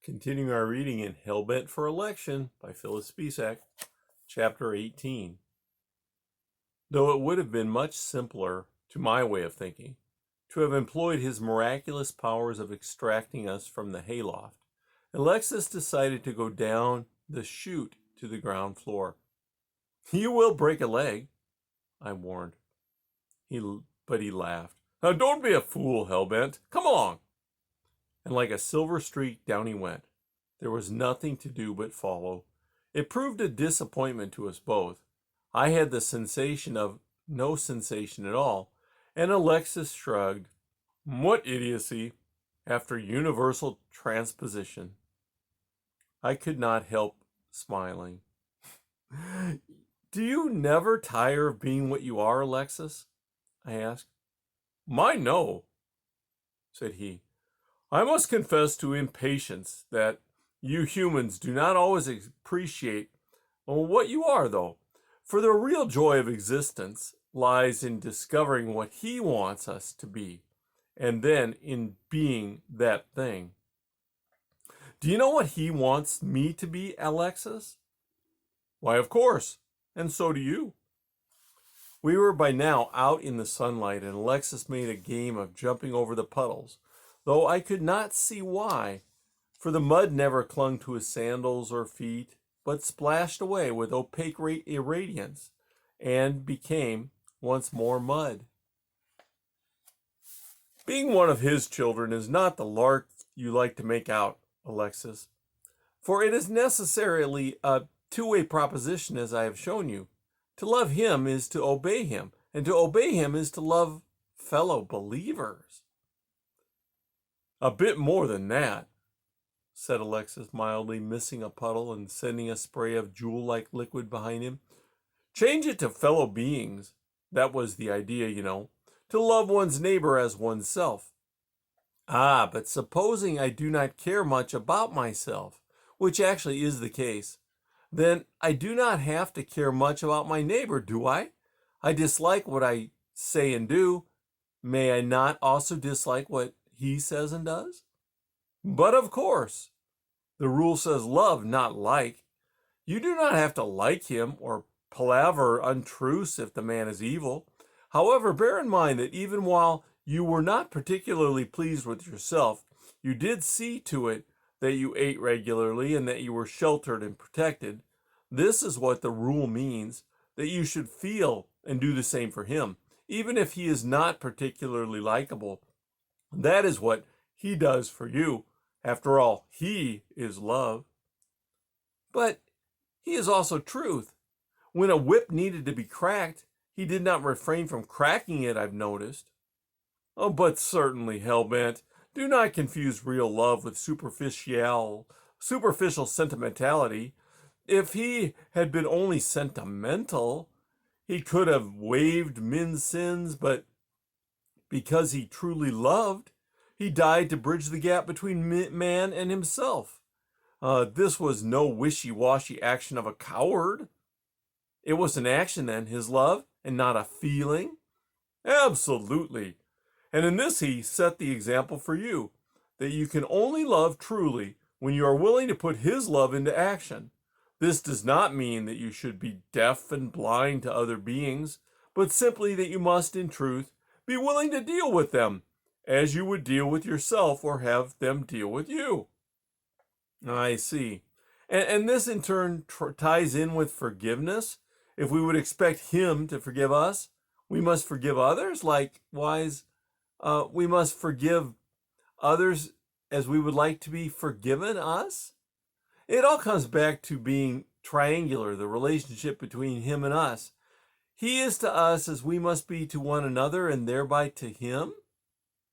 Continuing our reading in Hellbent for Election by Phyllis Speshock, Chapter 18. Though it would have been much simpler, to my way of thinking, to have employed his miraculous powers of extracting us from the hayloft, Alexis decided to go down the chute to the ground floor. "You will break a leg," I warned. But he laughed. "Now don't be a fool, Hellbent. Come along." And like a silver streak, down he went. There was nothing to do but follow. It proved a disappointment to us both. I had the sensation of no sensation at all, and Alexis shrugged. What idiocy, after universal transposition. I could not help smiling. "Do you never tire of being what you are, Alexis?" I asked. "My, no," said he. "I must confess to impatience that you humans do not always appreciate what you are, though. For the real joy of existence lies in discovering what he wants us to be, and then in being that thing." "Do you know what he wants me to be, Alexis?" "Why, of course, and so do you." We were by now out in the sunlight, and Alexis made a game of jumping over the puddles, though I could not see why, for the mud never clung to his sandals or feet, but splashed away with opaque irradiance and became once more mud. Being one of his children is not the lark you like to make out, Alexis, for it is necessarily a two-way proposition, as I have shown you. To love him is to obey him, and to obey him is to love fellow believers. "A bit more than that," said Alexis mildly, missing a puddle and sending a spray of jewel-like liquid behind him. "Change it to fellow beings. That was the idea, you know. To love one's neighbor as oneself." "Ah, but supposing I do not care much about myself, which actually is the case, then I do not have to care much about my neighbor, do I? I dislike what I say and do. May I not also dislike what he says and does?" "But of course. The rule says love, not like. You do not have to like him or palaver untruths if the man is evil. However, bear in mind that even while you were not particularly pleased with yourself, you did see to it that you ate regularly and that you were sheltered and protected. This is what the rule means, that you should feel and do the same for him, even if he is not particularly likable. That is what he does for you. After all, he is love." "But he is also truth. When a whip needed to be cracked, he did not refrain from cracking it, I've noticed." "Oh, but certainly, Hellbent. Do not confuse real love with superficial sentimentality. If he had been only sentimental, he could have waived men's sins, but because he truly loved, he died to bridge the gap between man and himself. This was no wishy-washy action of a coward. It was an action, then, his love, and not a feeling?" "Absolutely. And in this he set the example for you, that you can only love truly when you are willing to put his love into action. This does not mean that you should be deaf and blind to other beings, but simply that you must, in truth, be willing to deal with them as you would deal with yourself or have them deal with you." "I see. And this in turn ties in with forgiveness. If we would expect him to forgive us, we must forgive others. Likewise, we must forgive others as we would like to be forgiven us. It all comes back to being triangular, the relationship between him and us. He is to us as we must be to one another, and thereby to him."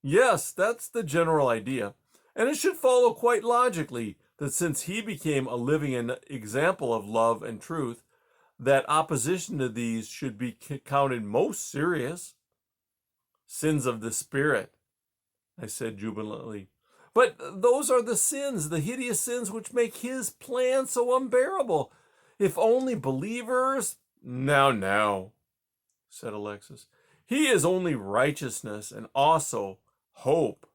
"Yes, that's the general idea. And it should follow quite logically that since he became a living example of love and truth, that opposition to these should be counted most serious." "Sins of the spirit," I said jubilantly. "But those are the sins, the hideous sins which make his plan so unbearable. If only believers—" Now, said Alexis. "He is only righteousness and also hope,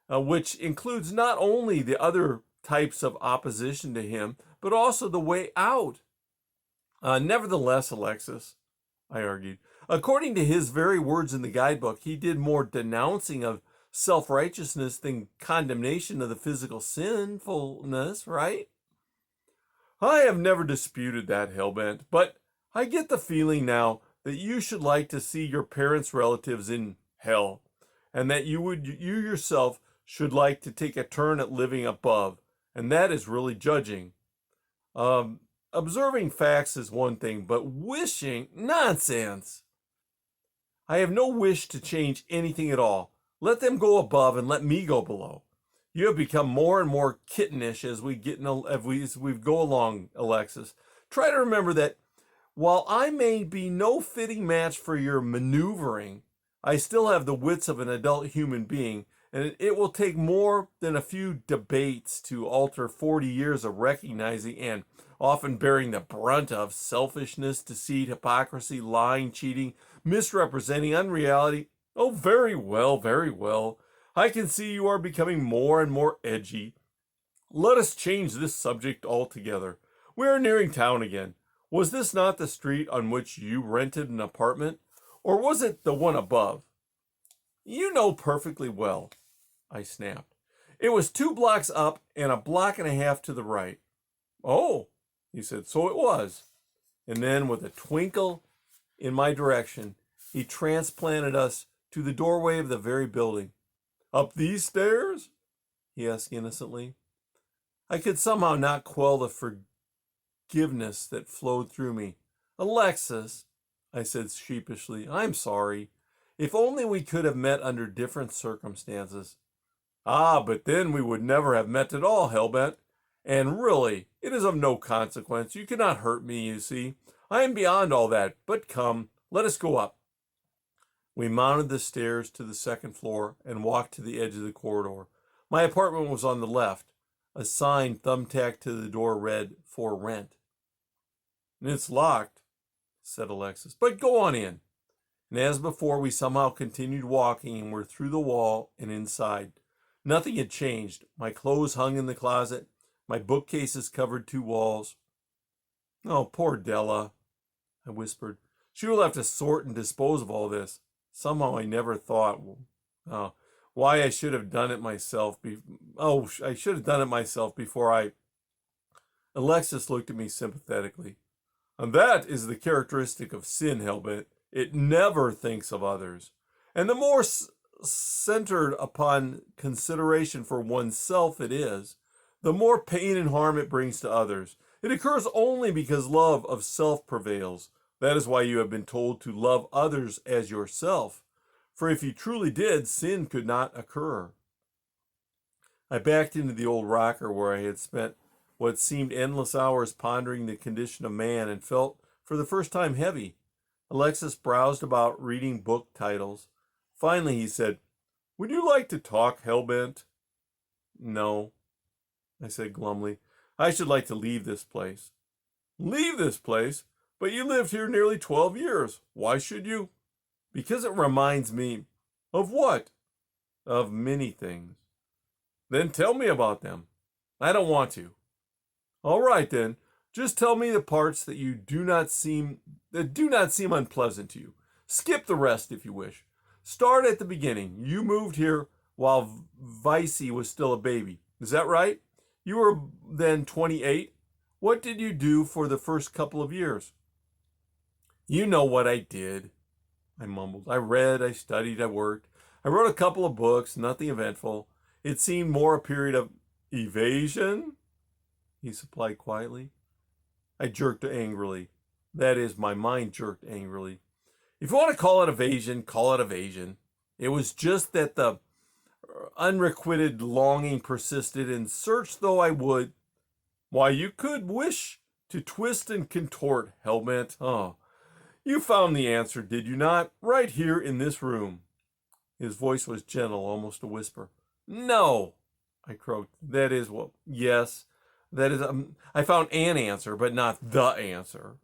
which includes not only the other types of opposition to him, but also the way out. Nevertheless, Alexis, I argued, according to his very words in the guidebook, he did more denouncing of self-righteousness than condemnation of the physical sinfulness, right? I have never disputed that, Hellbent, but I get the feeling now that you should like to see your parents' relatives in hell, and that you yourself should like to take a turn at living above, and that is really judging. Observing facts is one thing, but wishing, nonsense. I have no wish to change anything at all. Let them go above and let me go below. You have become more and more kittenish as we go along, Alexis. Try to remember that while I may be no fitting match for your maneuvering, I still have the wits of an adult human being, and it will take more than a few debates to alter 40 years of recognizing and often bearing the brunt of selfishness, deceit, hypocrisy, lying, cheating, misrepresenting, unreality. Oh, very well, very well. I can see you are becoming more and more edgy. Let us change this subject altogether. We are nearing town again. Was this not the street on which you rented an apartment? Or was it the one above? You know perfectly well, I snapped. It was 2 blocks up and a block and a half to the right. Oh, he said, so it was. And then with a twinkle in my direction, he transplanted us to the doorway of the very building. Up these stairs? He asked innocently. I could somehow not quell the forgiveness that flowed through me. Alexis, I said sheepishly, I'm sorry. If only we could have met under different circumstances. Ah, but then we would never have met at all, Hellbent. And really, it is of no consequence. You cannot hurt me, you see. I am beyond all that. But come, let us go up. We mounted the stairs to the second floor and walked to the edge of the corridor. My apartment was on the left. A sign thumbtacked to the door read, "For rent." It's locked, said Alexis, but go on in. And as before, we somehow continued walking and were through the wall and inside. Nothing had changed. My clothes hung in the closet. My bookcases covered 2 walls. Oh, poor Della, I whispered. She will have to sort and dispose of all this. Somehow I never thought why I should have done it myself. I should have done it myself before I... Alexis looked at me sympathetically. And that is the characteristic of sin, Hellbent. It never thinks of others. And the more centered upon consideration for oneself it is, the more pain and harm it brings to others. It occurs only because love of self prevails. That is why you have been told to love others as yourself. For if you truly did, sin could not occur. I backed into the old rocker where I had spent what seemed endless hours pondering the condition of man and felt for the first time heavy. Alexis browsed about reading book titles. Finally he said, Would you like to talk, Hellbent? No, I said glumly. I should like to leave this place. Leave this place? But you lived here nearly 12 years. Why should you? Because it reminds me of what? Of many things. Then tell me about them. I don't want to. All right then. Just tell me the parts that do not seem unpleasant to you. Skip the rest if you wish. Start at the beginning. You moved here while Vicey was still a baby. Is that right? You were then 28. What did you do for the first couple of years? You know what I did, I mumbled. I read, I studied, I worked. I wrote a couple of books, nothing eventful. It seemed more a period of evasion, he supplied quietly. I jerked angrily. That is, my mind jerked angrily. If you want to call it evasion, call it evasion. It was just that the unrequited longing persisted, and search though I would, why, you could wish to twist and contort, Hellbent. Oh, you found the answer, did you not? Right here in this room. His voice was gentle, almost a whisper. No, I croaked. That is, well, yes. That is, I found an answer, but not the answer.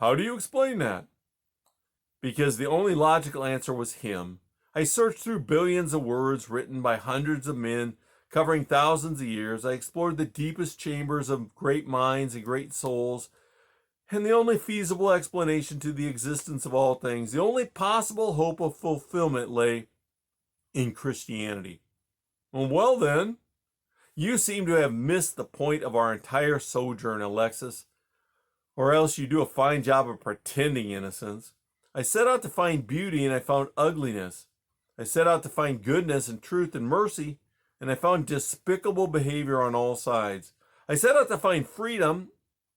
How do you explain that? Because the only logical answer was him. I searched through billions of words written by hundreds of men, covering thousands of years. I explored the deepest chambers of great minds and great souls, and the only feasible explanation to the existence of all things, the only possible hope of fulfillment lay in Christianity. Well then, you seem to have missed the point of our entire sojourn, Alexis, or else you do a fine job of pretending innocence. I set out to find beauty and I found ugliness. I set out to find goodness and truth and mercy, and I found despicable behavior on all sides. I set out to find freedom,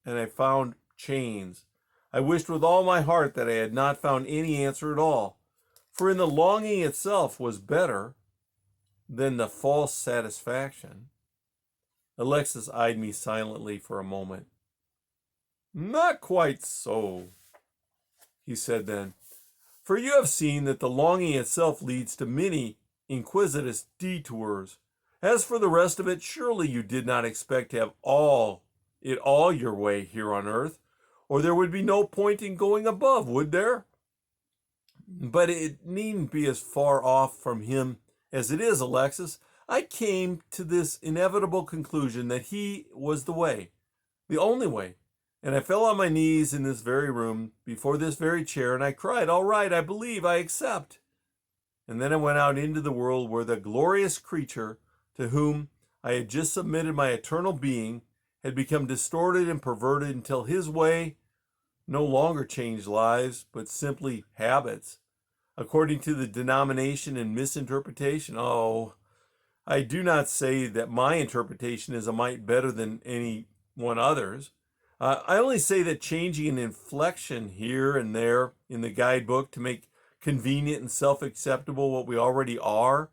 and I found chains. I wished with all my heart that I had not found any answer at all, for in the longing itself was better than the false satisfaction. Alexis eyed me silently for a moment. Not quite so, he said then, for you have seen that the longing itself leads to many inquisitive detours. As for the rest of it, surely you did not expect to have all your way here on earth, or there would be no point in going above, would there? But it needn't be as far off from him as it is, Alexis. I came to this inevitable conclusion that he was the way, the only way. And I fell on my knees in this very room, before this very chair, and I cried, all right, I believe, I accept. And then I went out into the world where the glorious creature to whom I had just submitted my eternal being had become distorted and perverted until his way no longer changed lives, but simply habits, according to the denomination and misinterpretation. Oh, I do not say that my interpretation is a mite better than anyone other's. I only say that changing an inflection here and there in the guidebook to make convenient and self-acceptable what we already are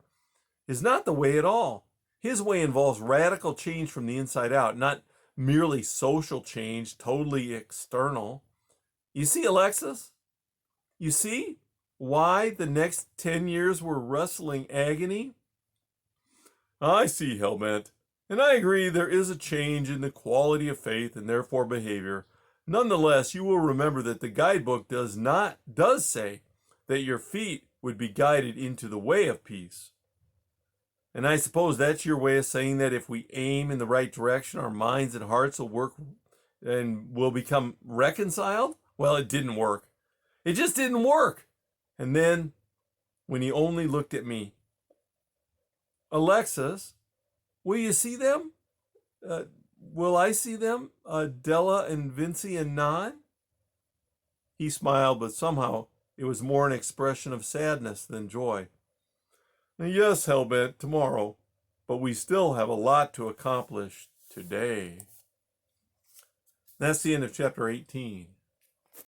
is not the way at all. His way involves radical change from the inside out, not merely social change, totally external. You see, Alexis? You see why the next 10 years were wrestling agony? I see, Hellbent. And I agree there is a change in the quality of faith and therefore behavior. Nonetheless, you will remember that the guidebook does say that your feet would be guided into the way of peace. And I suppose that's your way of saying that if we aim in the right direction, our minds and hearts will work and will become reconciled? Well, it didn't work. It just didn't work. And then, when he only looked at me, Alexis, will you see them? Will I see them? Della and Vincy and Nan? He smiled, but somehow it was more an expression of sadness than joy. Yes, Hellbent, tomorrow, but we still have a lot to accomplish today. That's the end of chapter 18.